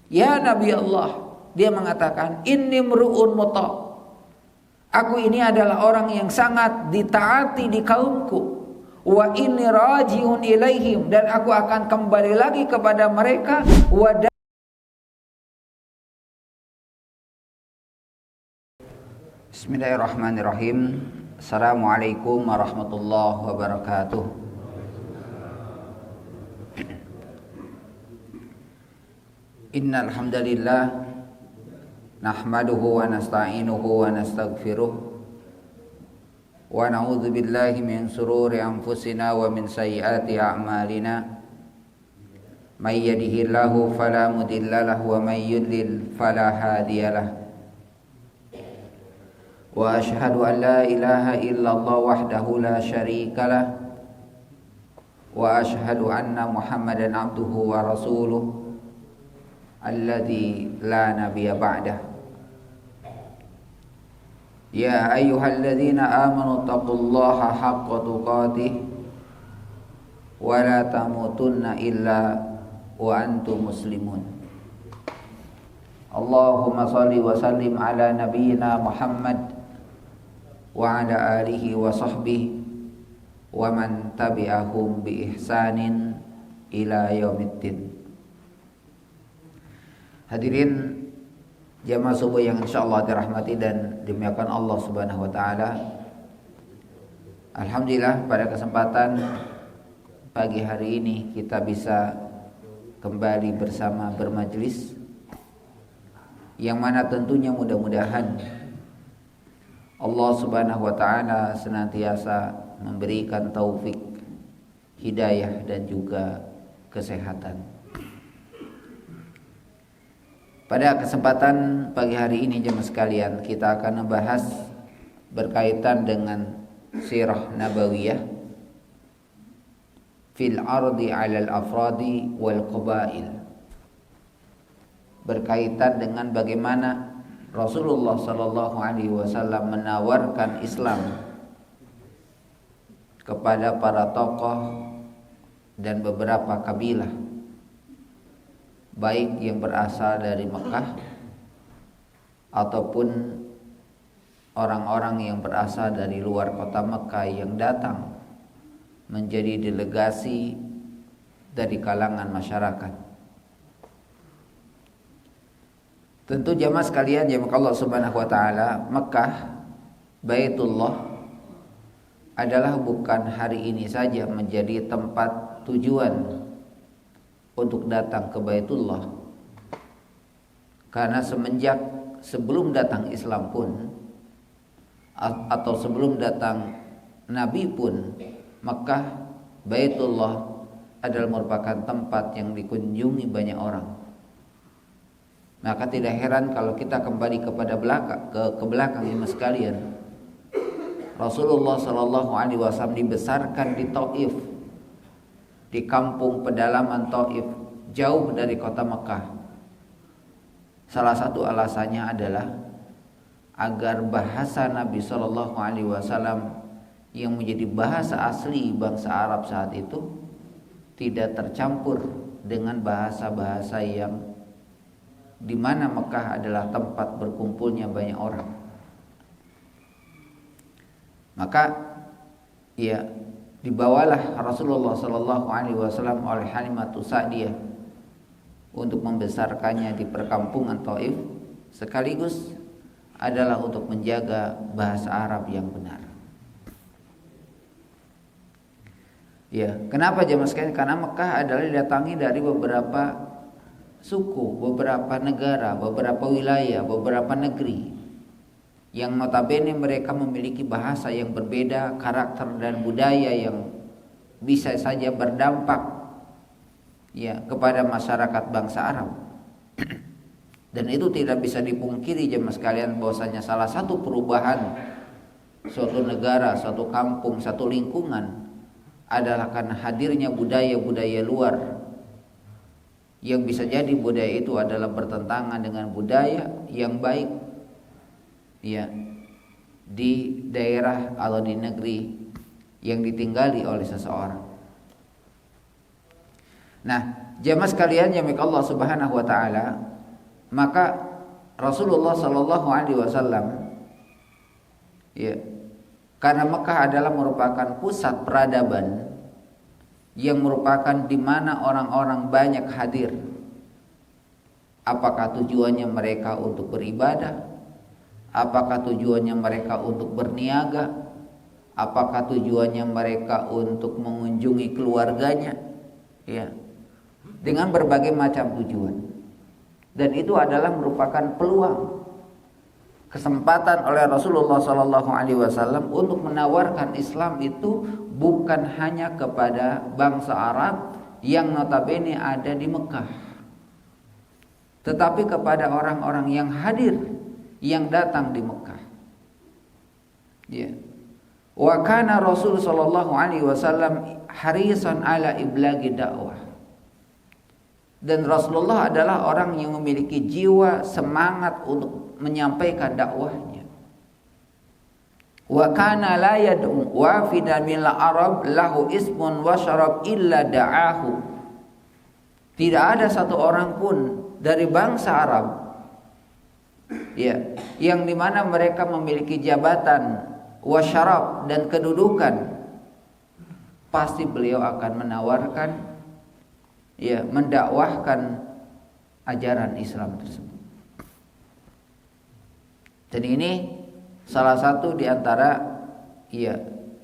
Ya Nabi Allah, dia mengatakan, inni mru'un muta'. Aku ini adalah orang yang sangat ditaati di kaumku. Wa inni raji'un ilaihim, dan aku akan kembali lagi kepada mereka. Bismillahirrahmanirrahim. Assalamualaikum warahmatullahi wabarakatuh. Innal hamdalillah nahmaduhu wa nasta'inuhu wa nastaghfiruh wa na'udzu billahi min shururi anfusina wa min sayyiati a'malina. May yahdihillahu fala mudhillalahu wa may yudlil fala hadiyalah. Wa asyhadu an la ilaha illallah wahdahu la syarikalah wa asyhadu anna Muhammadan abduhu wa rasuluh alladzi la nabiyya ba'dah. Ya ayyuhalladzina amanu taqullaha haqqa tuqatih wa la tamutunna illa wa antum muslimun. Allahumma shalli wa sallim ala nabiyyina Muhammad wa ala alihi wa sahbihi wa man tabi'ahum bi ihsanin ila yaumiddin. Hadirin jamaah subuh yang insyaallah dirahmati dan dimuliakan Allah Subhanahu wa taala. Alhamdulillah pada kesempatan pagi hari ini kita bisa kembali bersama bermajelis, yang mana tentunya mudah-mudahan Allah Subhanahu wa taala senantiasa memberikan taufik, hidayah dan juga kesehatan. Pada kesempatan pagi hari ini jemaah sekalian, kita akan membahas berkaitan dengan sirah nabawiyah fil ardi 'alal afradi wal qabail. Berkaitan dengan bagaimana Rasulullah sallallahu alaihi wasallam menawarkan Islam kepada para tokoh dan beberapa kabilah, baik yang berasal dari Mekah ataupun orang-orang yang berasal dari luar kota Mekah yang datang menjadi delegasi dari kalangan masyarakat. Tentu jamaah sekalian, jamaah Allah Subhanahu wa taala, Mekah, Baitullah adalah bukan hari ini saja menjadi tempat tujuan untuk datang ke Baitullah. Karena semenjak sebelum datang Islam pun atau sebelum datang Nabi pun, Mekah, Baitullah adalah merupakan tempat yang dikunjungi banyak orang. Maka tidak heran kalau kita kembali kepada ke belakang jemaah sekalian, Rasulullah sallallahu alaihi wasallam dibesarkan di Taif, di kampung pedalaman Taif, jauh dari kota Mekah. Salah satu alasannya adalah agar bahasa Nabi sallallahu alaihi wasallam yang menjadi bahasa asli bangsa Arab saat itu tidak tercampur dengan bahasa-bahasa yang di mana Mekah adalah tempat berkumpulnya banyak orang. Maka ya dibawalah Rasulullah sallallahu alaihi wasallam oleh Halimatus Sa'diyah untuk membesarkannya di perkampungan Taif, sekaligus adalah untuk menjaga bahasa Arab yang benar. Ya, kenapa jemaah sekalian? Karena Mekah adalah didatangi dari beberapa suku, beberapa negara, beberapa wilayah, beberapa negeri yang notabene mereka memiliki bahasa yang berbeda, karakter dan budaya yang bisa saja berdampak ya kepada masyarakat bangsa Arab. Dan itu tidak bisa dipungkiri jemaah sekalian bahwasanya salah satu perubahan suatu negara, suatu kampung, satu lingkungan adalah karena hadirnya budaya-budaya luar, yang bisa jadi budaya itu adalah bertentangan dengan budaya yang baik ya di daerah atau di negeri yang ditinggali oleh seseorang. Nah, jamaah sekalian yang Allah Subhanahu wa taala, maka Rasulullah Shallallahu Alaihi Wasallam, ya, karena Mekah adalah merupakan pusat peradaban yang merupakan di mana orang-orang banyak hadir. Apakah tujuannya mereka untuk beribadah? Apakah tujuannya mereka untuk berniaga? Apakah tujuannya mereka untuk mengunjungi keluarganya? Ya, dengan berbagai macam tujuan. Dan itu adalah merupakan peluang, kesempatan oleh Rasulullah Sallallahu Alaihi Wasallam untuk menawarkan Islam itu bukan hanya kepada bangsa Arab yang notabene ada di Mekah, tetapi kepada orang-orang yang hadir, yang datang di Mekah. Ya. Wa kana Rasul Sallallahu Alaihi Wasallam harisan ala iblagi dakwah. Dan Rasulullah adalah orang yang memiliki jiwa semangat untuk menyampaikan dakwahnya. Wa kana la yad'u wafidan min al-arab lahu ismun wa syarab illa da'ahu. Tidak ada satu orang pun dari bangsa Arab, ya, yang dimana mereka memiliki jabatan wa syarab dan kedudukan, pasti beliau akan menawarkan, ya, mendakwahkan ajaran Islam tersebut. Dan ini salah satu di antara, ya,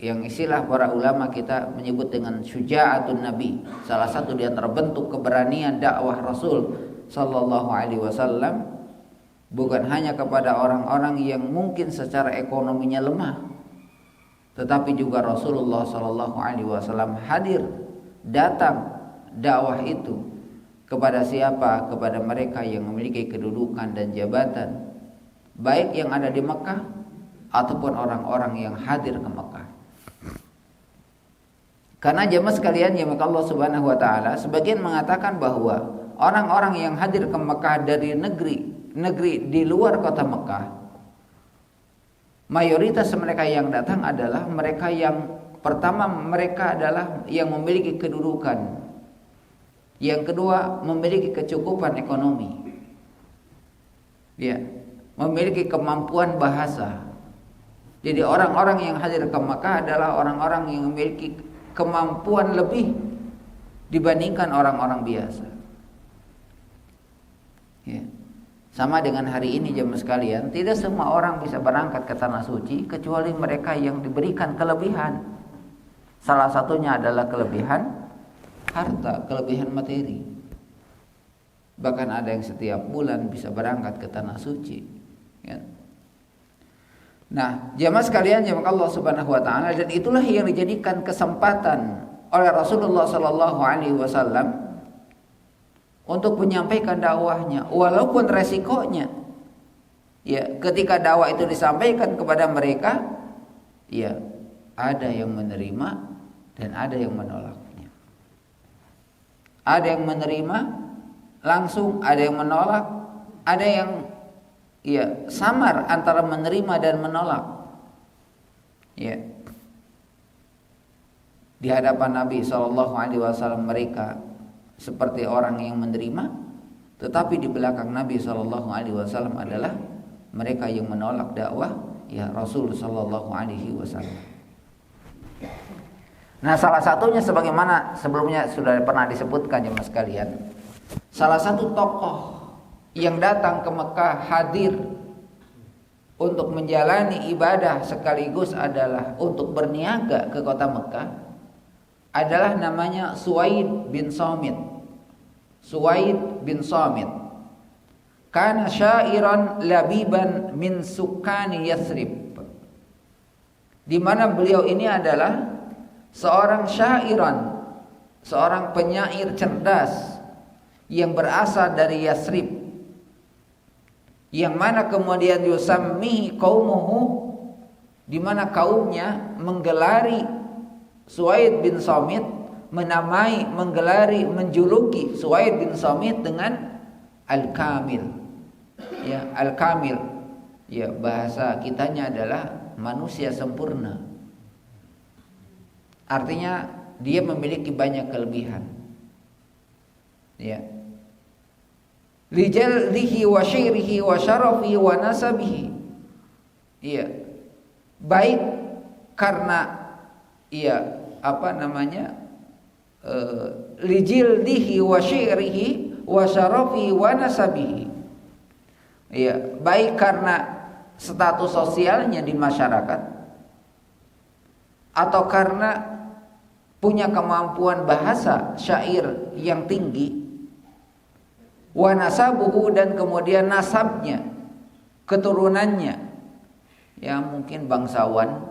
yang istilah para ulama kita menyebut dengan syuja'atun nabi. Salah satu di antara bentuk keberanian dakwah Rasul Sallallahu Alaihi Wasallam bukan hanya kepada orang-orang yang mungkin secara ekonominya lemah, tetapi juga Rasulullah Sallallahu Alaihi Wasallam hadir, datang dakwah itu kepada siapa? Kepada mereka yang memiliki kedudukan dan jabatan, baik yang ada di Mekah ataupun orang-orang yang hadir ke Mekah. Karena jemaah sekalian yang Allah Subhanahu wa taala, sebagian mengatakan bahwa orang-orang yang hadir ke Mekah dari negeri di luar kota Mekah, mayoritas mereka yang datang adalah mereka yang pertama, mereka adalah yang memiliki kedudukan. Yang kedua, memiliki kecukupan ekonomi. Ya, memiliki kemampuan bahasa. Jadi orang-orang yang hadir ke Mekah adalah orang-orang yang memiliki kemampuan lebih dibandingkan orang-orang biasa. Ya. Sama dengan hari ini jemaah sekalian, tidak semua orang bisa berangkat ke tanah suci kecuali mereka yang diberikan kelebihan. Salah satunya adalah kelebihan harta, kelebihan materi. Bahkan ada yang setiap bulan bisa berangkat ke tanah suci. Ya. Nah, jemaah sekalian, jemaah Allah Subhanahu wa taala, dan itulah yang dijadikan kesempatan oleh Rasulullah sallallahu alaihi wasallam untuk menyampaikan dakwahnya, walaupun resikonya, ya, ketika dakwah itu disampaikan kepada mereka, ya, ada yang menerima dan ada yang menolaknya. Ada yang menerima langsung, ada yang menolak, ada yang, ya, samar antara menerima dan menolak. Ya. Di hadapan Nabi sallallahu alaihi wasallam mereka seperti orang yang menerima, tetapi di belakang Nabi sallallahu alaihi wasallam adalah mereka yang menolak dakwah, ya, Rasul sallallahu alaihi wasallam. Nah, salah satunya sebagaimana sebelumnya sudah pernah disebutkan jemaah sekalian, salah satu tokoh yang datang ke Mekah hadir untuk menjalani ibadah sekaligus adalah untuk berniaga ke kota Mekah adalah namanya Suwaid bin Samit. Suwaid bin Samit kana syairan labiban min sukani Yathrib, di mana beliau ini adalah seorang syairan, seorang penyair cerdas yang berasal dari Yathrib, yang mana kemudian yusammi qaumuhu, di mana kaumnya menggelari Suwaid bin Samit, menamai, menggelari, menjuluki Suwaid bin Samit dengan Al-Kamil. Ya, Al-Kamil, ya, bahasa kitanya adalah manusia sempurna. Artinya dia memiliki banyak kelebihan. Ya. lijaldihi wa syairihi wa syarafihi wa nasabihi. Iya. Baik karena lijildihi wa syairihi wa syarafihi wa nasabihi. Iya, baik karena status sosialnya di masyarakat atau karena punya kemampuan bahasa syair yang tinggi, wa nasabuhu, dan kemudian nasabnya, keturunannya, ya mungkin bangsawan,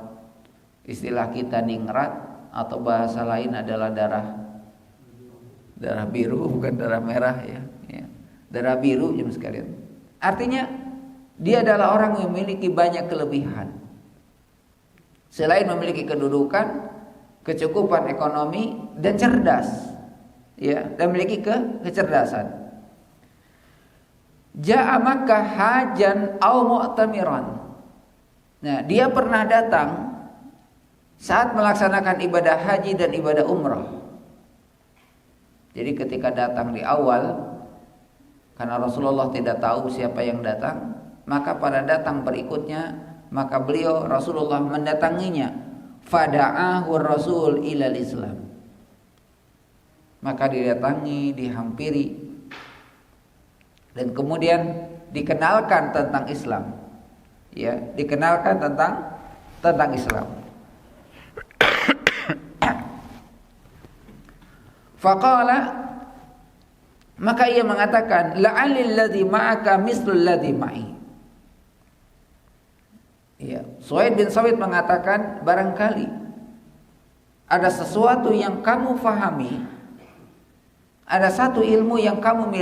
istilah kita ningrat, atau bahasa lain adalah darah biru, bukan darah merah ya. Darah biru jemaah sekalian. Artinya dia adalah orang yang memiliki banyak kelebihan. Selain memiliki kedudukan, kecukupan ekonomi, dan cerdas, ya, dan memiliki kecerdasan. Ja'a Makkah hajan au mu'tamiran. Nah, dia pernah datang saat melaksanakan ibadah haji dan ibadah umrah. Jadi ketika datang di awal, karena Rasulullah tidak tahu siapa yang datang, maka pada datang berikutnya, maka beliau Rasulullah mendatanginya. Fada'ahu Rasul ilal Islam. Maka didatangi, dihampiri, dan kemudian dikenalkan tentang Islam. Ya, dikenalkan tentang Islam. Faqala, maka ia mengatakan, la'alil ladzi ma'aka mislul ladzi ma'i. Ya, Suhaid bin Sabit mengatakan, barangkali ada sesuatu yang kamu fahami, ada satu ilmu yang kamu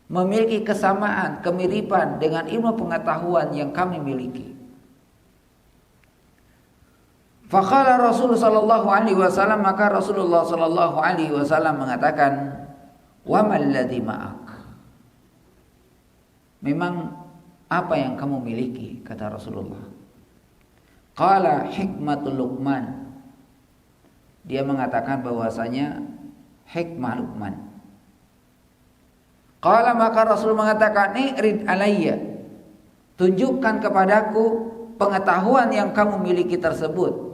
memiliki kesamaan, kemiripan dengan ilmu pengetahuan yang kami miliki. Faqala Rasul sallallahu alaihi wasallam, maka Rasulullah sallallahu alaihi wasallam mengatakan, wa mal ladzi ma'ak. Memang apa yang kamu miliki, kata Rasulullah. Qala hikmatul Luqman. Dia mengatakan bahwasanya hikmah Luqman. Qala, maka Rasul mengatakan, irid alayya, tunjukkan kepadaku pengetahuan yang kamu miliki tersebut.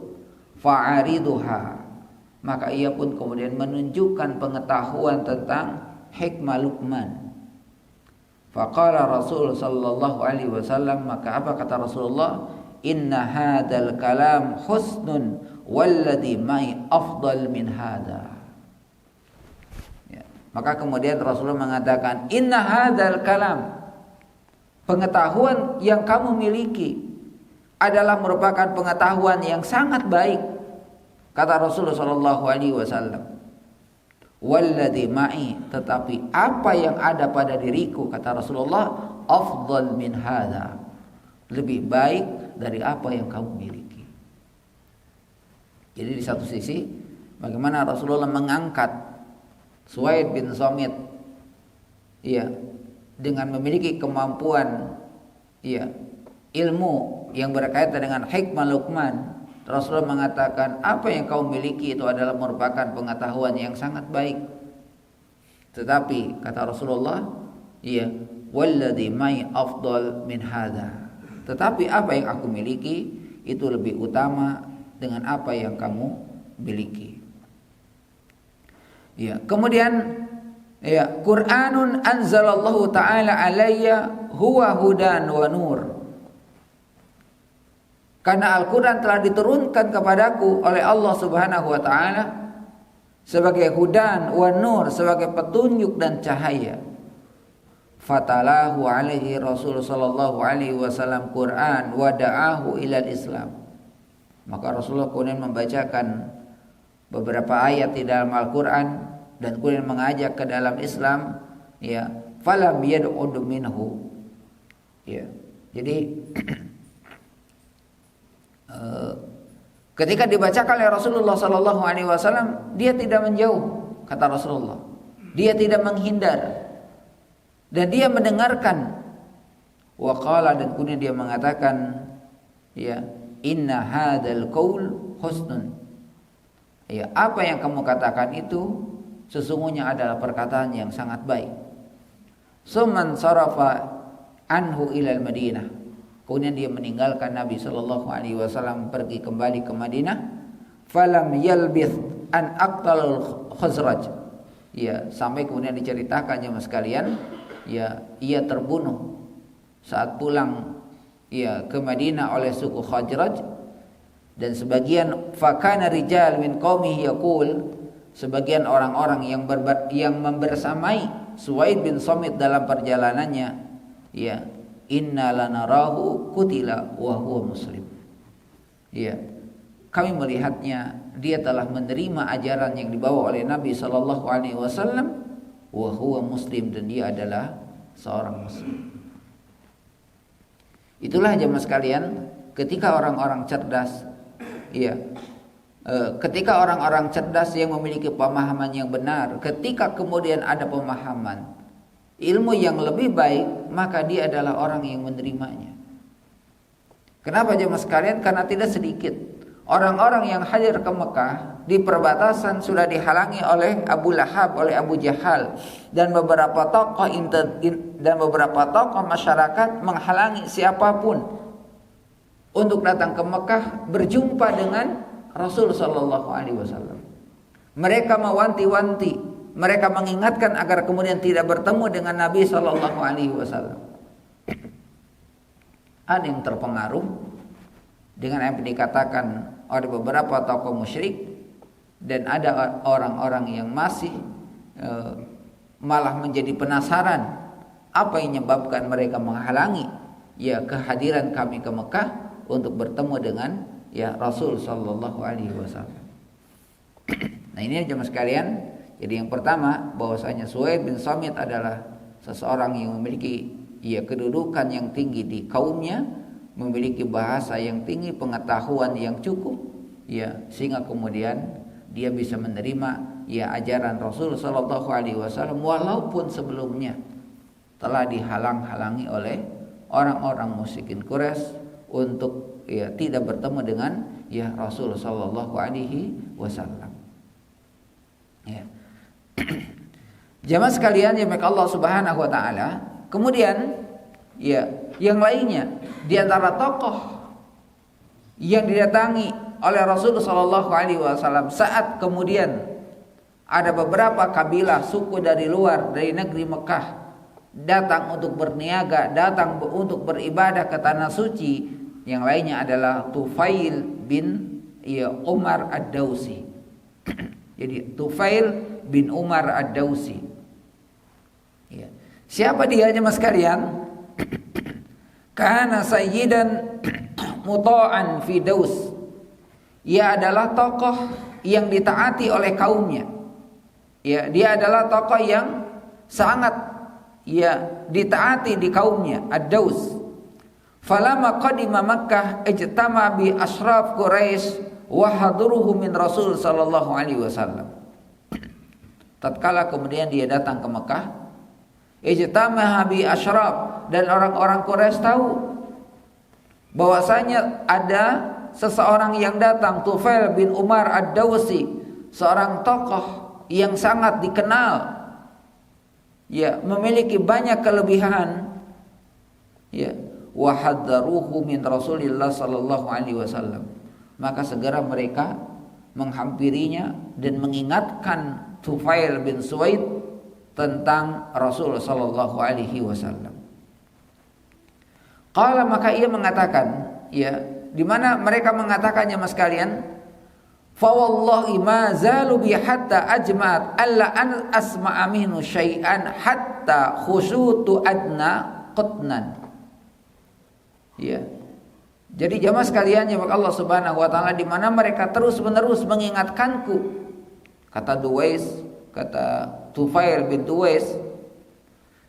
Fa'ariduha, maka ia pun kemudian menunjukkan pengetahuan tentang hikmah Luqman. Faqala Rasul sallallahu alaihi wasallam, maka apa kata Rasulullah? Inna hadzal kalam husnun walladzi ma'i afdal min hadza. Ya. Maka kemudian Rasulullah mengatakan, inna hadzal kalam, pengetahuan yang kamu miliki adalah merupakan pengetahuan yang sangat baik, kata Rasulullah sallallahu alaihi wasallam. Walladzi ma'i, tetapi apa yang ada pada diriku, kata Rasulullah, afdal min hadza, lebih baik dari apa yang kamu miliki. Jadi di satu sisi bagaimana Rasulullah mengangkat Suhaid bin Samit, ya, dengan memiliki kemampuan, ya, ilmu yang berkaitan dengan hikmah Luqman. Rasulullah mengatakan, apa yang kau miliki itu adalah merupakan pengetahuan yang sangat baik. Tetapi kata Rasulullah, ya, walladzi ma'i afdal min hadza, tetapi apa yang aku miliki itu lebih utama dengan apa yang kamu miliki. Ya, kemudian, ya, Qur'anun anzalallahu ta'ala alayya huwa hudan wa nur. Karena Al-Quran telah diturunkan kepadaku oleh Allah Subhanahu wa ta'ala sebagai hudan wa nur, sebagai petunjuk dan cahaya. Fatalahu alaihi Rasul sallallahu alaihi wasallam Quran wa da'ahu ilal Islam. Maka Rasulullah kemudian membacakan beberapa ayat di dalam Al-Quran dan kemudian mengajak ke dalam Islam, ya, falam yad'ud minhu. Ya. Jadi ketika dibacakan oleh Rasulullah sallallahu alaihi wasallam, dia tidak menjauh, kata Rasulullah. Dia tidak menghindar. Dan dia mendengarkan. Wa qala, dan kemudian dia mengatakan, ya, inna hadzal qaul husnun. Ya, apa yang kamu katakan itu sesungguhnya adalah perkataan yang sangat baik. Summan sarafa anhu ilal Madinah. Kemudian dia meninggalkan Nabi sallallahu alaihi wasallam, pergi kembali ke Madinah. Falam yalbith an aqtalul Khazraj. Ya, sampai kemudian diceritakan jemaah sekalian, ya, ia terbunuh saat pulang ya ke Madinah oleh suku Khazraj. Dan sebagian fakana rijal min qaumihi yaqul, sebagian orang-orang yang membersamai Suwaid bin Samit dalam perjalanannya, ya, inna lanarahu kutila wa huwa muslim. Ya, kami melihatnya dia telah menerima ajaran yang dibawa oleh Nabi sallallahu alaihi wasallam wa huwa muslim, dan dia adalah seorang muslim. Itulah jemaah sekalian, ketika orang-orang cerdas, ya, ketika orang-orang cerdas yang memiliki pemahaman yang benar, ketika kemudian ada pemahaman ilmu yang lebih baik, maka dia adalah orang yang menerimanya. Kenapa jemaah sekalian? Karena tidak sedikit orang-orang yang hadir ke Mekah di perbatasan sudah dihalangi oleh Abu Lahab, oleh Abu Jahal, dan beberapa tokoh masyarakat menghalangi siapapun untuk datang ke Mekah berjumpa dengan Rasul sallallahu alaihi wasallam. Mereka mewanti-wanti, mereka mengingatkan agar kemudian tidak bertemu dengan Nabi sallallahu alaihi wasallam. Ada yang terpengaruh dengan apa yang dikatakan oleh beberapa tokoh musyrik, dan ada orang-orang yang masih malah menjadi penasaran apa yang menyebabkan mereka menghalangi ya kehadiran kami ke Mekah untuk bertemu dengan ya Rasul sallallahu alaihi wasallam. Nah, ini jemaah sekalian, jadi yang pertama bahwasanya Suwaid bin Samit adalah seseorang yang memiliki ya kedudukan yang tinggi di kaumnya, memiliki bahasa yang tinggi, pengetahuan yang cukup, ya, sehingga kemudian dia bisa menerima ya ajaran Rasul sallallahu alaihi wasallam walaupun sebelumnya telah dihalang-halangi oleh orang-orang musyrikin Quraisy untuk ya tidak bertemu dengan ya Rasul sallallahu alaihi wasallam. Ya. Jamaah sekalian yang dirahmati Allah Subhanahu wa taala, kemudian ya yang lainnya di antara tokoh yang didatangi oleh Rasul sallallahu alaihi wasallam saat kemudian ada beberapa kabilah suku dari luar dari negeri Mekah datang untuk berniaga, datang untuk beribadah ke tanah suci. Yang lainnya adalah Tufail bin Umar Ad-Dausi. Jadi Tufail bin Umar Ad-Dausi. Ya. Siapa dia jemaah sekalian? Kana sayyidan muta'an fi Daus. Ia adalah tokoh yang ditaati oleh kaumnya. Ya, dia adalah tokoh yang sangat ya ditaati di kaumnya, Ad-Daus. Falamma qadima Makkah ijtama bi ashraf Quraisy wa haduruhu min Rasul sallallahu alaihi wasallam. Tatkala kemudian dia datang ke Mekah, ijtama bi ashraf, dan orang-orang Quraisy tahu bahwasanya ada seseorang yang datang, Tufail bin Umar Ad-Dausi, seorang tokoh yang sangat dikenal, ya, memiliki banyak kelebihan, ya, wa haddaruhu min Rasulillah sallallahu alaihi wasallam. Maka segera mereka menghampirinya dan mengingatkan Tufail bin Suwaid tentang Rasul sallallahu alaihi wasallam. Qala, maka ia mengatakan, ya, di mana mereka mengatakannya mas kalian, fa wallahi ma zalu bi hatta ajma'at alla an asma'a minhu syai'an hatta khusutu adna qutnan. Ya. Jadi jamaah sekalian yang Allah Subhanahu wa taala, di mana mereka terus-menerus mengingatkanku, kata Duwais, kata Tufail bin Duwais,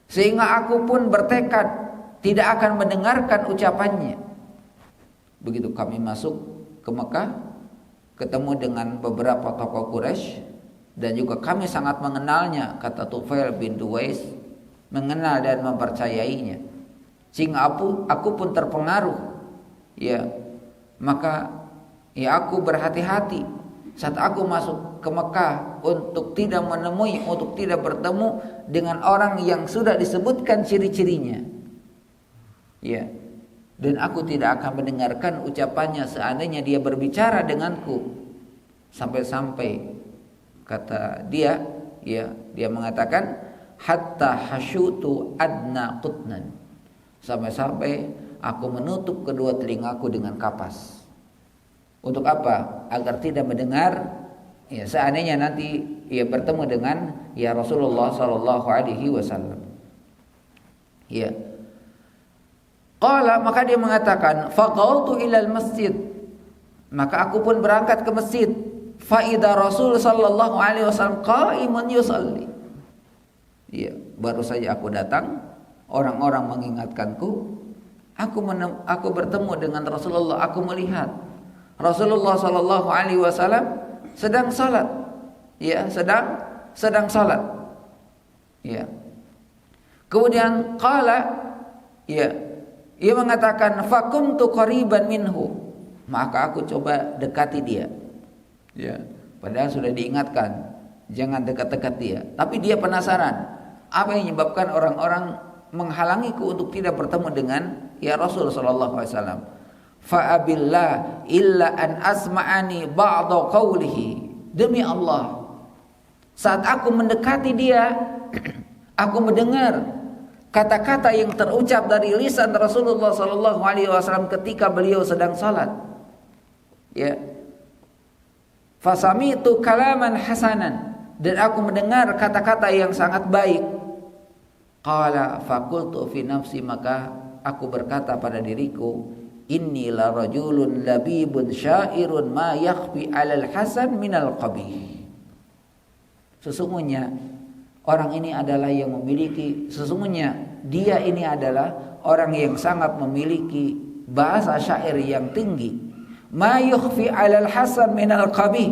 sehingga aku pun bertekad tidak akan mendengarkan ucapannya. Begitu kami masuk ke Mekah, ketemu dengan beberapa tokoh Quraisy, dan juga kami sangat mengenalnya, kata Tufail bin Duwais, mengenal dan mempercayainya, sehingga aku pun terpengaruh, ya, maka ya aku berhati-hati Saat aku masuk ke Mekah untuk tidak menemui, untuk tidak bertemu dengan orang yang sudah disebutkan ciri-cirinya. Ya. Dan aku tidak akan mendengarkan ucapannya seandainya dia berbicara denganku. Sampai-sampai kata dia, ya, dia mengatakan hatta hasyutu adna qutnan. Sampai-sampai aku menutup kedua telingaku dengan kapas. Untuk apa? Agar tidak mendengar, ya, seandainya nanti ia bertemu dengan ya Rasulullah sallallahu alaihi wasallam. Ya. Qala, maka dia mengatakan faqautu ilal masjid. Maka aku pun berangkat ke masjid. Fa idza Rasul sallallahu alaihi wasallam qaimun yusalli. Ya, baru saja aku datang, orang-orang mengingatkanku, aku bertemu dengan Rasulullah, aku melihat Rasulullah sallallahu alaihi wasallam sedang salat. Ya, sedang salat. Ya. Kemudian qala, ya, ia mengatakan fakumtu qariban minhu. Maka aku coba dekati dia. Ya, padahal sudah diingatkan jangan dekat-dekat dia, tapi dia penasaran apa yang menyebabkan orang-orang menghalangiku untuk tidak bertemu dengan ya Rasul sallallahu alaihi wasallam. Fa abillah illa an asma'ani ba'da qawlihi. Demi Allah, saat aku mendekati dia, aku mendengar kata-kata yang terucap dari lisan Rasulullah sallallahu alaihi wasallam ketika beliau sedang salat. Ya. Fasami'tu kalaman hasanan, dan aku mendengar kata-kata yang sangat baik. Qala faqultu fi nafsi, maka aku berkata pada diriku, inni la rajulun labibun syairun ma yakhfi 'alal hasan minal qabih. Sesungguhnya orang ini adalah yang memiliki, sesungguhnya dia ini adalah orang yang sangat memiliki bahasa syair yang tinggi. Ma yukhfi 'alal hasan minal qabih.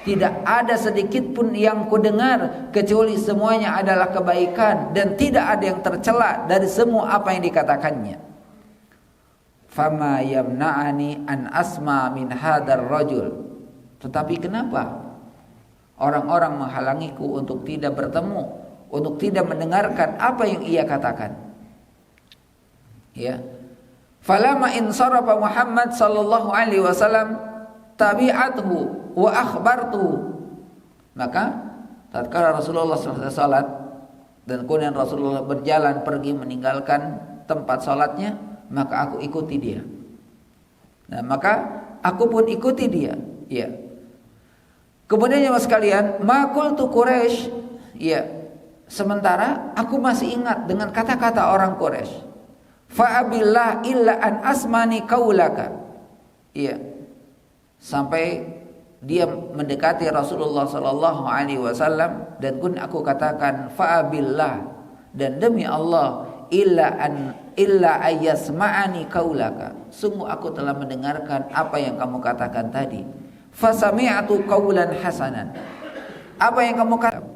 Tidak ada sedikit pun yang kudengar kecuali semuanya adalah kebaikan dan tidak ada yang tercela dari semua apa yang dikatakannya. Fama yamna'ani an asma min hadar rajul. Tetapi kenapa orang-orang menghalangiku untuk tidak bertemu, untuk tidak mendengarkan apa yang ia katakan? Ya. Falama insarafa Muhammad sallallahu alaihi wasallam tabi'athu wa akhbartu. Maka tatkala Rasulullah selesai salat dan kemudian Rasulullah berjalan pergi meninggalkan tempat salatnya, maka aku ikuti dia. Nah, maka aku pun ikuti dia. Ya. Kemudian ya mas sekalian, maqultu Quraisy. Ya. Sementara aku masih ingat dengan kata-kata orang Quraisy. Fa abillah illa an asmani qaulaka. Ya. Sampai dia mendekati Rasulullah sallallahu alaihi wasallam dan pun aku katakan fa abillah, dan demi Allah illa ayyasma'ani qaulaka, sungguh aku telah mendengarkan apa yang kamu katakan tadi. Fasami'tu qaulan hasanan, apa yang kamu katakan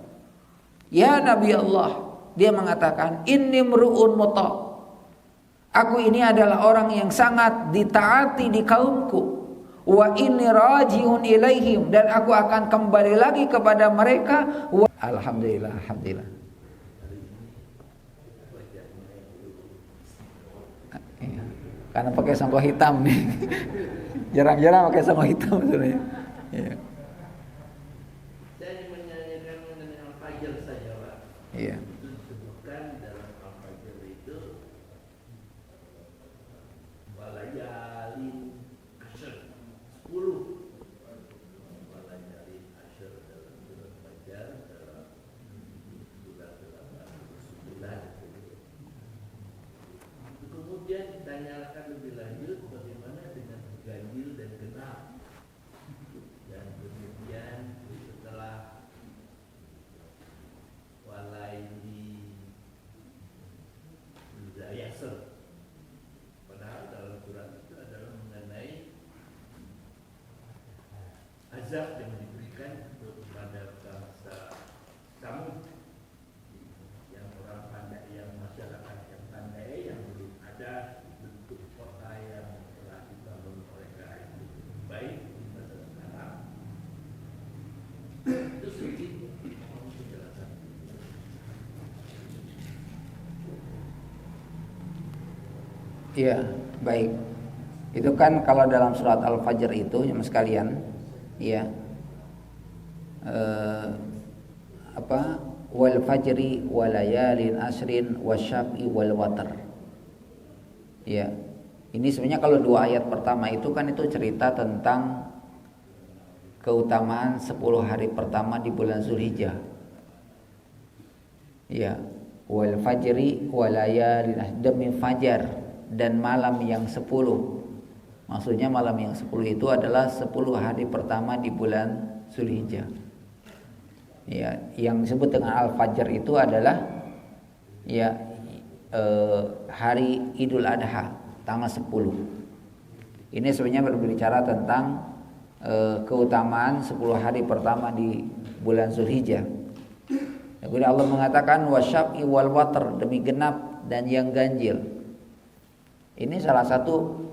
ya Nabi Allah. Dia mengatakan inni mru'un muta', aku ini adalah orang yang sangat ditaati di kaumku. Wa inni raji'un ilaihim, dan aku akan kembali lagi kepada mereka. Alhamdulillah, alhamdulillah. Karena pakai sampo hitam nih. Jarang-jarang pakai sampo hitam sebenarnya. Iya. Saya menyanyikan mengenai Al-Fajr saja, Pak. Iya. Itu disebutkan dalam Al-Fajr itu walayalin asyr 10. Walayalin asyr dalam surat Fajar, dalam surat 89. Kemudian ditanyakan lebih lanjut bagaimana dengan ganjil dan genap. Dan kemudian setelah walaili yasr, padahal dalam surat itu adalah mengenai azab yang diberikan kepada bangsa Samud, yang orang pandai, yang masyarakat yang pandai, yang belum ada bentuk kota yang telah dibangun oleh itu baik di masa sekarang. Iya, baik. Itu kan kalau dalam surat Al-Fajr itu jemaah sekalian, ya. Apa? Wal fajri walayalin asrin wasyaf'i wal watr. Ya. Ini sebenarnya kalau dua ayat pertama itu kan itu cerita tentang keutamaan 10 hari pertama di bulan Zulhijjah. Ya, wal fajri walayalin, demi fajar dan malam yang 10. Maksudnya malam yang 10 itu adalah 10 hari pertama di bulan Zulhijjah. Ya, yang disebut dengan Al-Fajr itu adalah ya hari Idul Adha tanggal 10. Ini sebenarnya berbicara tentang keutamaan 10 hari pertama di bulan Zulhijjah. Kemudian Allah mengatakan wasyaf'i wal watr, demi genap dan yang ganjil. Ini salah satu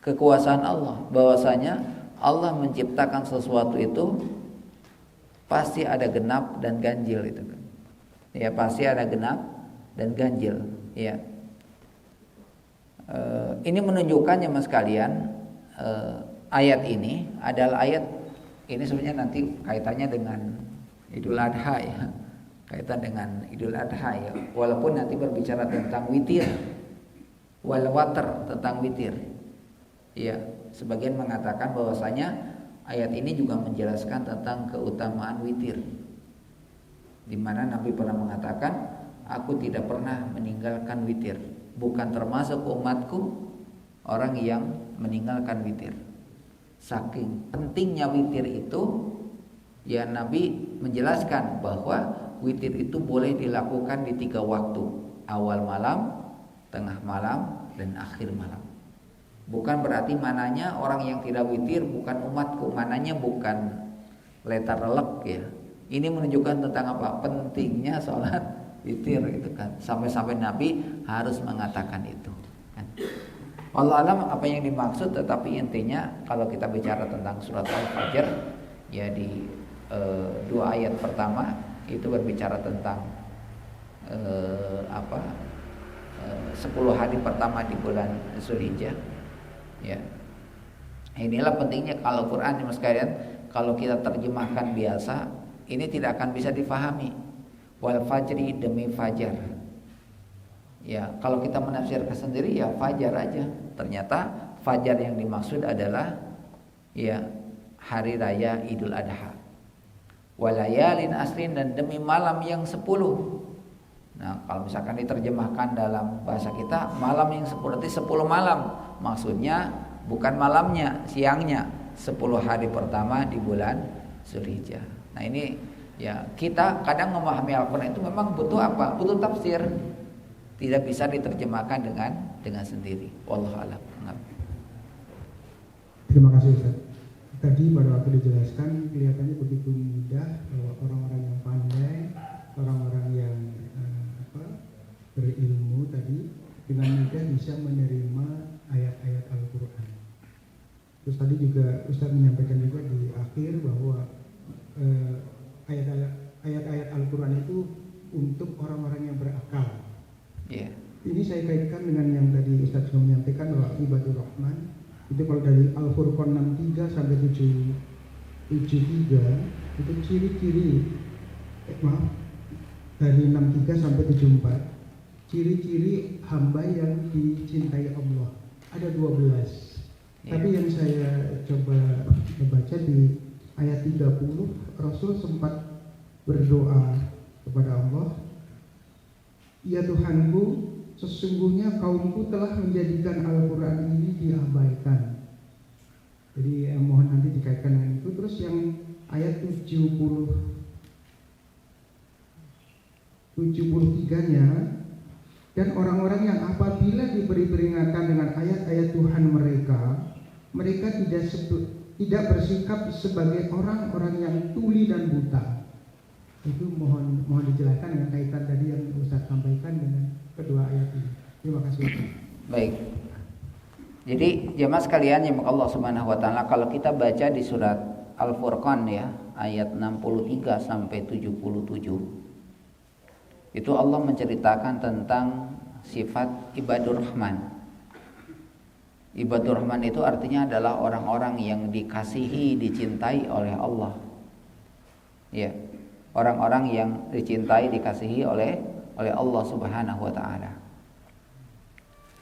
kekuasaan Allah, bahwasanya Allah menciptakan sesuatu itu pasti ada genap dan ganjil itu kan. Ya, pasti ada genap dan ganjil, ya. Ini menunjukkan ya mas kalian, ayat ini adalah ayat ini sebenarnya nanti kaitannya dengan Idul Adha ya. Kaitan dengan Idul Adha ya. Walaupun nanti berbicara tentang witir wal watr, tentang witir. Ya, sebagian mengatakan bahwasanya ayat ini juga menjelaskan tentang keutamaan witir. Di mana Nabi pernah mengatakan, aku tidak pernah meninggalkan witir, bukan termasuk umatku orang yang meninggalkan witir. Saking pentingnya witir itu, ya Nabi menjelaskan bahwa witir itu boleh dilakukan di 3 waktu, awal malam, tengah malam, dan akhir malam. Bukan berarti mananya orang yang tidak witir bukan umatku, mananya bukan letter lek ya. Ini menunjukkan tentang apa? Pentingnya sholat witir gitu kan. Sampai-sampai Nabi harus mengatakan itu kan. Allah alam apa yang dimaksud, tetapi intinya kalau kita bicara tentang surat Al-Fajr ya di 2 ayat pertama itu berbicara tentang 10 hari pertama di bulan Zulhijjah. Ya. Inilah pentingnya kalau Quran Mas kalian, kalau kita terjemahkan biasa ini tidak akan bisa difahami. Wal fajri, demi fajar. Ya, kalau kita menafsirkan sendiri ya fajar aja. Ternyata fajar yang dimaksud adalah ya hari raya Idul Adha. Walayalin asrin, dan demi malam yang 10. Nah, kalau misalkan diterjemahkan dalam bahasa kita, malam yang 10 berarti 10 malam. Maksudnya bukan malamnya, siangnya, 10 hari pertama di bulan Zulhijjah. Nah, ini ya kita kadang memahami Al-Qur'an itu memang butuh apa? Butuh tafsir. Tidak bisa diterjemahkan dengan sendiri. Wallahu a'lam. Terima kasih Ustaz. Tadi pada waktu dijelaskan kelihatannya begitu mudah bahwa orang-orang yang pandai, orang-orang yang berilmu tadi dengan mudah bisa menerima ayat-ayat Al-Quran. Terus tadi juga Ustaz menyampaikan juga di akhir bahwa ayat-ayat Al-Quran itu untuk orang-orang yang berakal. Yeah. Ini saya kaitkan dengan yang tadi Ustaz sudah menyampaikan bahwa ibadur rahman itu kalau dari Al-Furqan 63 sampai 73 itu ciri-ciri dari 63 sampai 74 ciri-ciri hamba yang dicintai Allah ada 12. Yeah. Tapi yang saya coba membaca di ayat 30 Rasul sempat berdoa kepada Allah, ya Tuhanku, sesungguhnya kaumku telah menjadikan Al-Quran ini diabaikan. Jadi mohon nanti dikaitkan dengan itu. Terus yang ayat 73-nya, dan orang-orang yang apabila diberi peringatan dengan ayat-ayat Tuhan mereka tidak bersikap sebagai orang-orang yang tuli dan buta. Itu mohon dijelaskan dengan kaitan tadi yang Ustaz sampaikan dengan kedua ayat ini. Terima kasih. Baik. Jadi jemaah sekalian yang Allah Subhanahu wa taala, kalau kita baca di surat Al-Furqan ya, ayat 63 sampai 77. Itu Allah menceritakan tentang sifat ibadur rahman. Ibadur rahman itu artinya adalah orang-orang yang dikasihi, dicintai oleh Allah. Ya, orang-orang yang dicintai, dikasihi oleh Allah Subhanahu wa taala.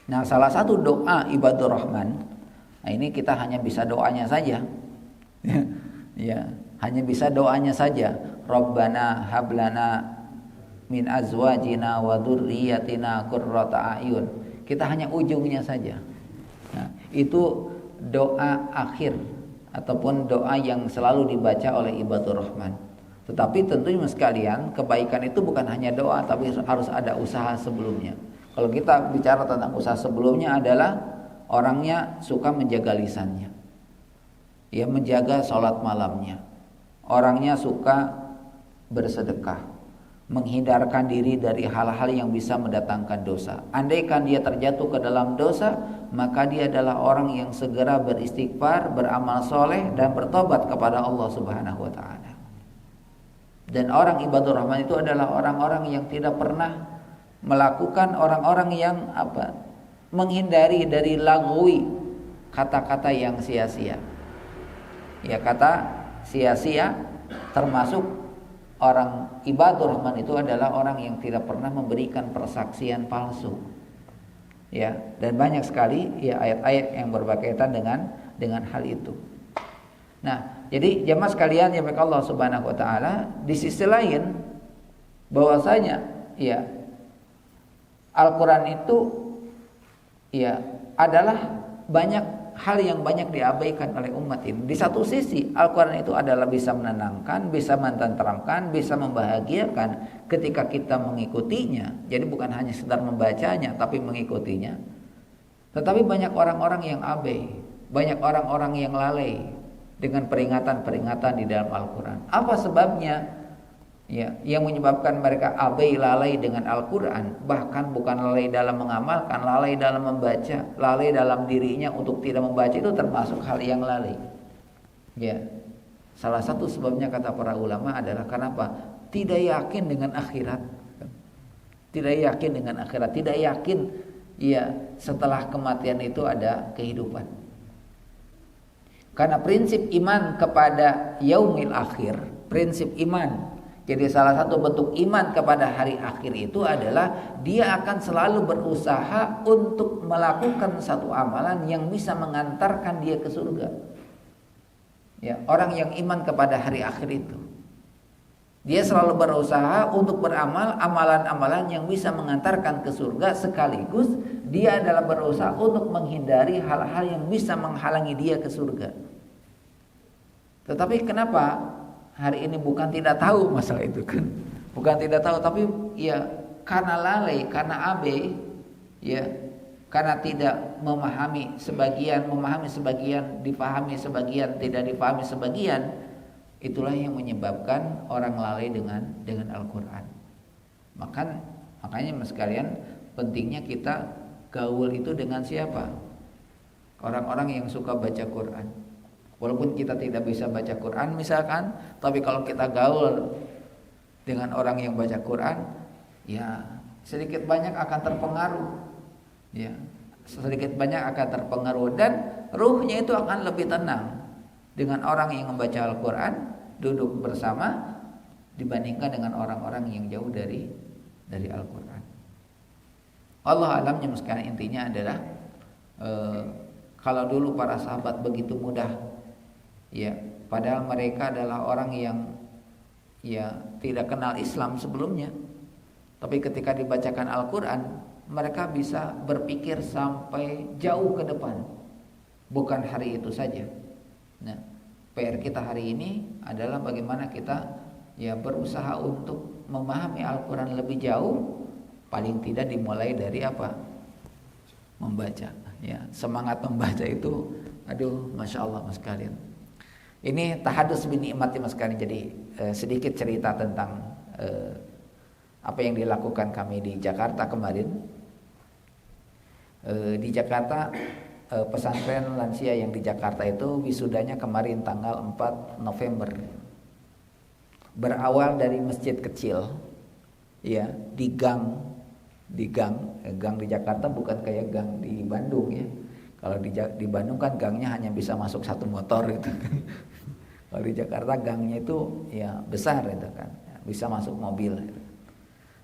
Nah, salah satu doa ibadur rahman, nah ini kita hanya bisa doanya saja. Ya, hanya bisa doanya saja. Rabbana hablana min azwajina wa dzurriyyatina qurrata a'yun. Kita hanya ujungnya saja. Nah, itu doa akhir ataupun doa yang selalu dibaca oleh ibadur rahman. Tetapi tentunya sekalian, kebaikan itu bukan hanya doa, tapi harus ada usaha sebelumnya. Kalau kita bicara tentang usaha sebelumnya adalah orangnya suka menjaga lisannya, ya, menjaga sholat malamnya. Orangnya suka bersedekah, menghindarkan diri dari hal-hal yang bisa mendatangkan dosa. Andaikan dia terjatuh ke dalam dosa, maka dia adalah orang yang segera beristighfar, beramal soleh, dan bertobat kepada Allah Subhanahu wa ta'ala. Dan orang ibadur rahman itu adalah orang-orang yang tidak pernah melakukan, orang-orang yang menghindari dari lagwi, kata-kata yang sia-sia. Ya, kata sia-sia, termasuk orang ibadur rahman itu adalah orang yang tidak pernah memberikan persaksian palsu. Ya, dan banyak sekali ya ayat-ayat yang berkaitan dengan hal itu. Nah, jadi jemaah sekalian yang baik Allah Subhanahu wa taala, di sisi lain bahwasanya ya Al-Qur'an itu ya adalah banyak hal yang banyak diabaikan oleh umat ini. Di satu sisi Al-Qur'an itu adalah bisa menenangkan, bisa mententeramkan, bisa membahagiakan ketika kita mengikutinya. Jadi bukan hanya sekedar membacanya tapi mengikutinya. Tetapi banyak orang-orang yang abai, banyak orang-orang yang lalai dengan peringatan-peringatan di dalam Al-Quran. Apa sebabnya? Ya, yang menyebabkan mereka abai, lalai dengan Al-Quran, bahkan bukan lalai dalam mengamalkan, lalai dalam membaca, lalai dalam dirinya untuk tidak membaca, itu termasuk hal yang lalai. Ya, salah satu sebabnya kata para ulama adalah kenapa? Tidak yakin dengan akhirat, tidak yakin dengan akhirat, tidak yakin ya setelah kematian itu ada kehidupan. Karena prinsip iman kepada yaumil akhir, prinsip iman. Jadi salah satu bentuk iman kepada hari akhir itu adalah dia akan selalu berusaha untuk melakukan satu amalan yang bisa mengantarkan dia ke surga. Ya, orang yang iman kepada hari akhir itu, dia selalu berusaha untuk beramal amalan-amalan yang bisa mengantarkan ke surga, sekaligus dia adalah berusaha untuk menghindari hal-hal yang bisa menghalangi dia ke surga. Tetapi kenapa hari ini bukan tidak tahu masalah itu kan? Bukan tidak tahu, tapi ya karena lalai, karena abai, ya karena tidak memahami sebagian, dipahami sebagian, tidak dipahami sebagian, itulah yang menyebabkan orang lalai dengan Al-Quran. Makanya mas sekalian, pentingnya kita gaul itu dengan siapa? Orang-orang yang suka baca Quran. Walaupun kita tidak bisa baca Quran misalkan, tapi kalau kita gaul dengan orang yang baca Quran, ya sedikit banyak akan terpengaruh. Ya, sedikit banyak akan terpengaruh dan ruhnya itu akan lebih tenang dengan orang yang membaca Al-Quran, duduk bersama, dibandingkan dengan orang-orang yang jauh dari Al-Quran. Allah alamnya sekarang intinya adalah kalau dulu para sahabat begitu mudah, ya, padahal mereka adalah orang yang ya tidak kenal Islam sebelumnya, tapi ketika dibacakan Al-Quran, mereka bisa berpikir sampai jauh ke depan, bukan hari itu saja. Nah, PR kita hari ini adalah bagaimana kita ya berusaha untuk memahami Al-Quran lebih jauh, paling tidak dimulai dari apa? Membaca. Ya, semangat membaca itu, aduh, masya Allah mas kalian. Ini tahadus bin nikmati mas kalian. Jadi sedikit cerita tentang apa yang dilakukan kami di Jakarta kemarin. Di Jakarta, pesantren lansia yang di Jakarta itu wisudanya kemarin tanggal 4 November. Berawal dari masjid kecil, ya, di gang di gang di Jakarta bukan kayak gang di Bandung ya. Kalau di Bandung kan gangnya hanya bisa masuk satu motor gitu kan. Kalau di Jakarta gangnya itu ya besar itu kan, bisa masuk mobil. Gitu.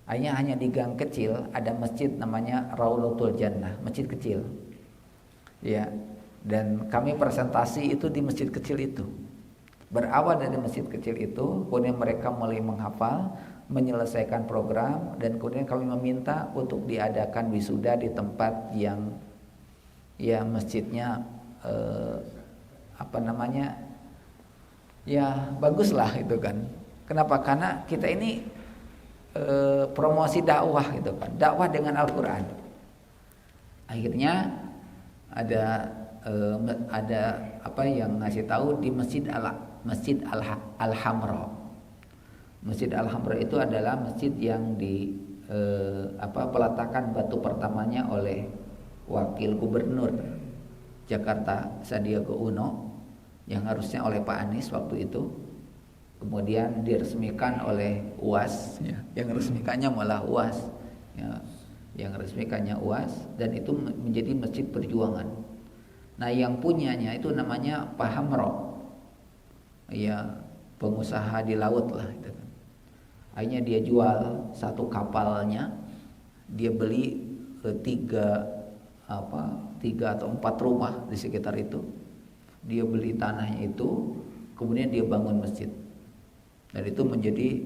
Hanya di gang kecil ada masjid namanya Raulatul Jannah, masjid kecil. Ya, dan kami presentasi itu di masjid kecil itu. Berawal dari masjid kecil itu, kemudian mereka mulai menghafal, menyelesaikan program, dan kemudian kami meminta untuk diadakan wisuda di tempat yang ya masjidnya ya bagus lah itu kan. Kenapa? Karena kita ini promosi dakwah gitu kan, dakwah dengan Al-Quran. Akhirnya ada apa yang ngasih tahu di Masjid Al-Hamra. Masjid Al-Hamra itu adalah masjid yang di peletakan batu pertamanya oleh Wakil Gubernur Jakarta Sandiaga Uno, yang harusnya oleh Pak Anies waktu itu. Kemudian diresmikan oleh UAS ya, yang resmikannya malah UAS ya, yang resmikannya UAS, dan itu menjadi masjid perjuangan. Nah yang punyanya itu namanya Pak Hamro ya, pengusaha di laut lah gitu. Akhirnya dia jual satu kapalnya, dia beli 3 atau 4 rumah di sekitar itu. Dia beli tanahnya itu, kemudian dia bangun masjid. Dan itu menjadi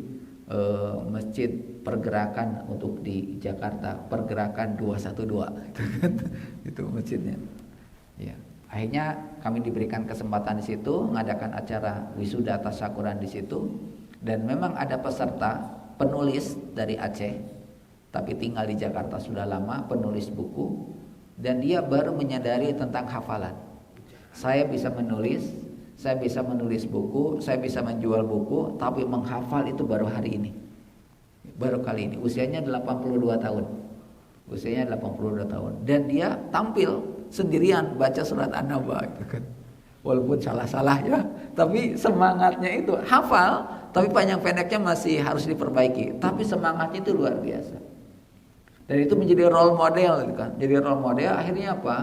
masjid pergerakan untuk di Jakarta, pergerakan 212 itu masjidnya. Ya, akhirnya kami diberikan kesempatan di situ mengadakan acara wisuda tasyakuran di situ, dan memang ada peserta penulis dari Aceh, tapi tinggal di Jakarta sudah lama, penulis buku, dan dia baru menyadari tentang hafalan. Saya bisa menulis, saya bisa menulis buku, saya bisa menjual buku, tapi menghafal itu baru hari ini. Baru kali ini, usianya 82 tahun. Usianya 82 tahun. Dan dia tampil sendirian baca surat An-Naba gitu kan. Walaupun salah-salah ya, tapi semangatnya itu hafal, tapi panjang pendeknya masih harus diperbaiki. Tapi semangatnya itu luar biasa. Dan itu menjadi role model gitu kan. Jadi role model, akhirnya apa?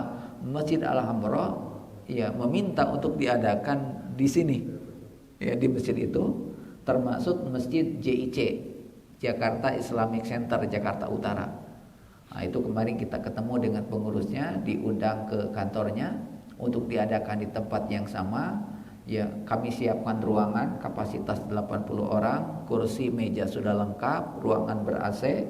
Masjid Al-Hamra ya meminta untuk diadakan di sini. Ya, di masjid itu termasuk Masjid JIC, Jakarta Islamic Center Jakarta Utara. Nah, itu kemarin kita ketemu dengan pengurusnya, diundang ke kantornya untuk diadakan di tempat yang sama. Ya, kami siapkan ruangan kapasitas 80 orang, kursi meja sudah lengkap, ruangan ber-AC,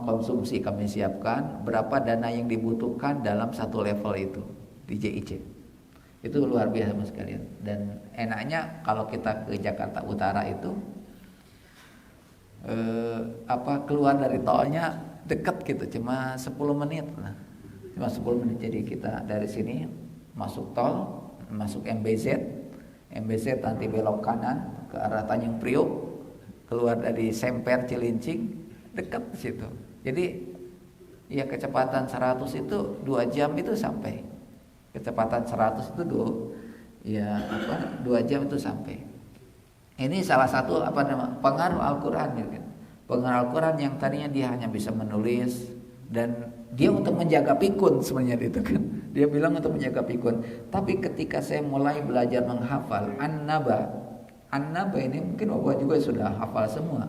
konsumsi kami siapkan, berapa dana yang dibutuhkan dalam satu level itu di JIC. Itu luar biasa mas sekalian. Dan enaknya kalau kita ke Jakarta Utara itu keluar dari tolnya dekat gitu, cuma 10 menit lah. Cuma 10 menit. Jadi kita dari sini masuk tol, masuk MBZ nanti belok kanan ke arah Tanjung Priok, keluar dari Semper Cilincing, dekat di situ. Jadi ya kecepatan 100 itu 2 jam itu sampai. Kecepatan 100 itu 2 jam itu sampai. Ini salah satu pengaruh Al-Quran gitu. Pengaruh Al-Quran yang tadinya dia hanya bisa menulis, dan dia untuk menjaga pikun sebenarnya itu kan. Dia bilang untuk menjaga pikun. Tapi ketika saya mulai belajar menghafal An-Naba ini mungkin Bapak juga sudah hafal semua.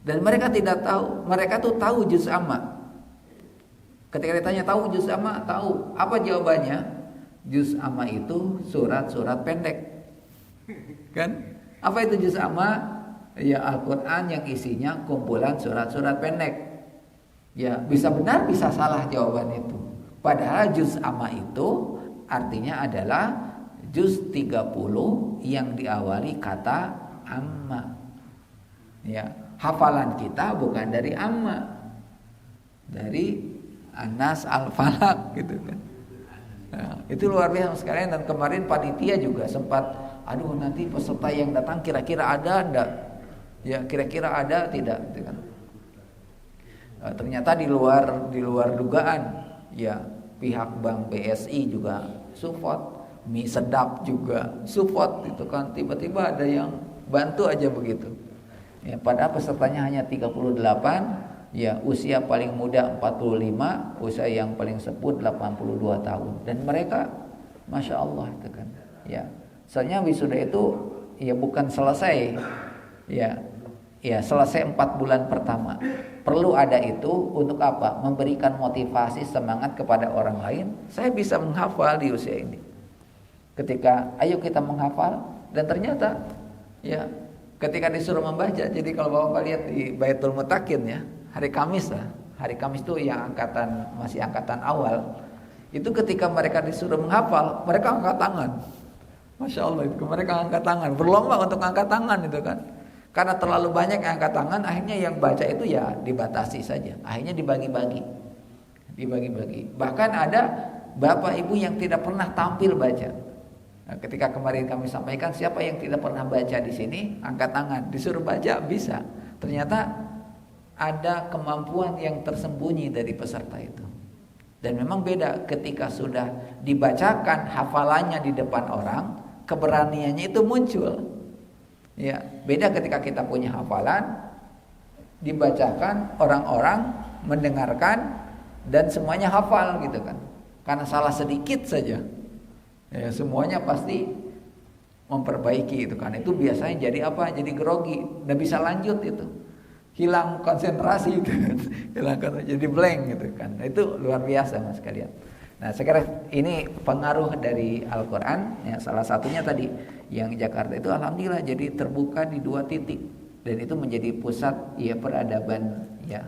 Dan mereka tidak tahu, mereka tuh tahu juz amma. Ketika ditanya tahu juz amma, tahu. Apa jawabannya? Juz amma itu surat-surat pendek. Kan? Apa itu juz amma? Ya Al-Quran yang isinya kumpulan surat-surat pendek. Ya bisa benar bisa salah jawaban itu. Padahal juz amma itu artinya adalah juz 30 yang diawali kata amma. Ya, hafalan kita bukan dari amma, dari An-Nas Al-Falaq gitu kan. Nah, itu luar biasa sekalian. Dan kemarin panitia juga sempat, aduh nanti peserta yang datang kira-kira ada enggak? Ya kira-kira ada tidak? Gitu kan. Ternyata di luar dugaan, ya pihak Bank BSI juga support, mie sedap juga support itu kan. Tiba-tiba ada yang bantu aja begitu. Ya, padahal pesertanya hanya 38, Ya, usia paling muda 45, usia yang paling sepuh 82 tahun. Dan mereka Masya Allah itu kan. Ya. Soalnya wisuda itu ya bukan selesai. Ya. Ya, selesai 4 bulan pertama. Perlu ada itu untuk apa? Memberikan motivasi semangat kepada orang lain. Saya bisa menghafal di usia ini. Ketika ayo kita menghafal, dan ternyata ya ketika disuruh membaca. Jadi kalau Bapak lihat di Baitul Mutakin ya, hari Kamis lah. Hari Kamis itu yang masih angkatan awal. Itu ketika mereka disuruh menghafal, mereka angkat tangan. Masya Allah, itu mereka angkat tangan, berlomba untuk angkat tangan itu kan. Karena terlalu banyak yang angkat tangan, akhirnya yang baca itu ya dibatasi saja. Akhirnya dibagi-bagi. Bahkan ada bapak ibu yang tidak pernah tampil baca. Nah, ketika kemarin kami sampaikan, siapa yang tidak pernah baca di sini, angkat tangan. Disuruh baca bisa. Ternyata ada kemampuan yang tersembunyi dari peserta itu. Dan memang beda ketika sudah dibacakan hafalannya di depan orang, keberaniannya itu muncul. Ya, beda ketika kita punya hafalan, dibacakan, orang-orang mendengarkan dan semuanya hafal gitu kan. Karena salah sedikit saja, ya semuanya pasti memperbaiki itu kan. Itu biasanya jadi apa? Jadi grogi, nggak bisa lanjut itu. Hilang konsentrasi gitu kan. Jadi blank gitu kan. Itu luar biasa Mas kalian. Nah, sekarang ini pengaruh dari Al-Qur'an ya, salah satunya tadi yang Jakarta itu alhamdulillah jadi terbuka di 2 titik dan itu menjadi pusat ya peradaban ya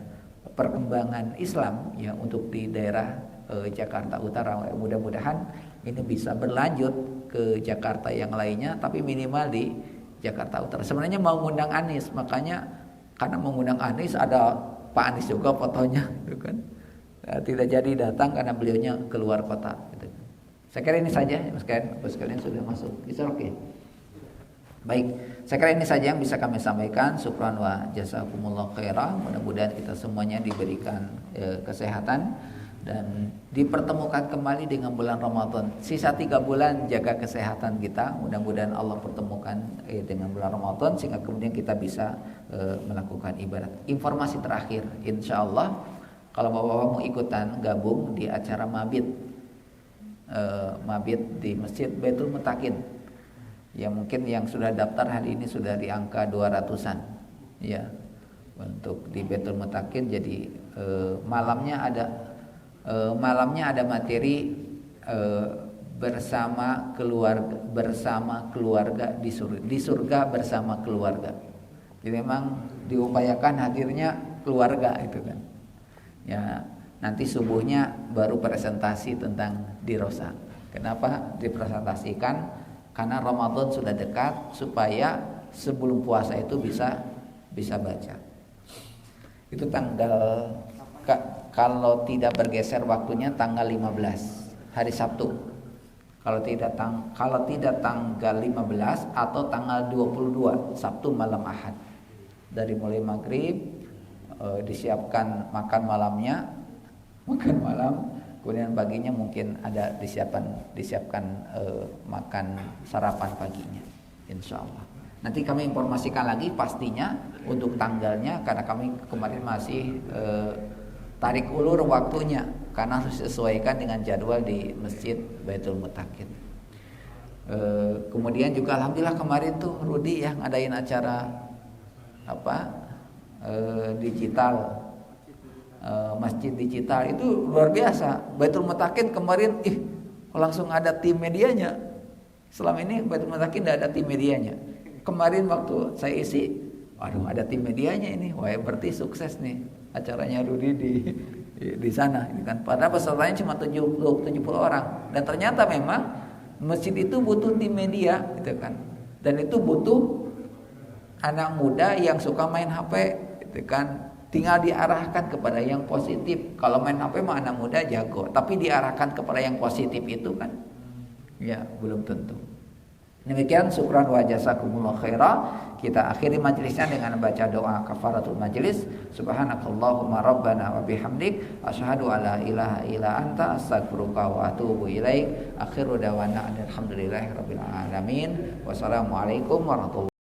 perkembangan Islam ya untuk di daerah Jakarta Utara. Mudah-mudahan ini bisa berlanjut ke Jakarta yang lainnya tapi minimal di Jakarta Utara. Sebenarnya mau ngundang Anies, makanya karena mengundang Anies ada Pak Anies juga fotonya gitu kan. Tidak jadi datang karena beliaunya keluar kota gitu. Saya kira ini saja Mas kalian sudah masuk. It's okay. Baik, saya kira ini saja yang bisa kami sampaikan. Syukran wa jazakumullah khairan. Mudah-mudahan kita semuanya diberikan kesehatan dan dipertemukan kembali dengan bulan Ramadan. Sisa 3 bulan jaga kesehatan kita. Mudah-mudahan Allah pertemukan dengan bulan Ramadan sehingga kemudian kita bisa melakukan ibadah. Informasi terakhir, insya Allah kalau Bapak-Bapak mau ikutan gabung di acara mabit di Masjid Baitul Mutakin. Ya mungkin yang sudah daftar hari ini sudah di angka 200-an. Ya. Untuk di Baitul Mutakin jadi malamnya ada materi bersama keluarga di surga bersama keluarga. Jadi memang diupayakan hadirnya keluarga itu kan. Ya, nanti subuhnya baru presentasi tentang dirosa. Kenapa dipresentasikan? Karena Ramadan sudah dekat supaya sebelum puasa itu bisa baca. Itu tanggal kalau tidak bergeser waktunya tanggal 15 hari Sabtu. Kalau tidak tanggal 15 atau tanggal 22 Sabtu malam Ahad. Dari mulai maghrib disiapkan makan malam, kemudian paginya mungkin ada disiapkan makan sarapan paginya, insya Allah. Nanti kami informasikan lagi pastinya untuk tanggalnya karena kami kemarin masih tarik ulur waktunya karena harus disesuaikan dengan jadwal di Masjid Baitul Mutakin. Kemudian juga alhamdulillah kemarin tuh Rudi yang ngadain acara digital, masjid digital itu luar biasa. Baitul Mutakin kemarin langsung ada tim medianya. Selama ini Baitul Mutakin tidak ada tim medianya. Kemarin waktu saya isi, ada tim medianya ini. Wah, berarti sukses nih acaranya Rudi di sana. Ini kan padahal pesertanya cuma 70 orang. Dan ternyata memang masjid itu butuh tim media, gitu kan. Dan itu butuh anak muda yang suka main HP. Itu kan tinggal diarahkan kepada yang positif. Kalau main HP mah anak muda jago, tapi diarahkan kepada yang positif itu kan ya belum tentu. Demikian syukran wa jazakumullah khaira. Kita akhiri majelisnya dengan baca doa kafaratul majelis. Subhanakallahumma rabbana wa bihamdik asyhadu alla ilaha illa anta astaghfiruka wa atubu ilaik. Akhiru dawana alhamdulillahi rabbil alamin. Wassalamualaikum warahmatullahi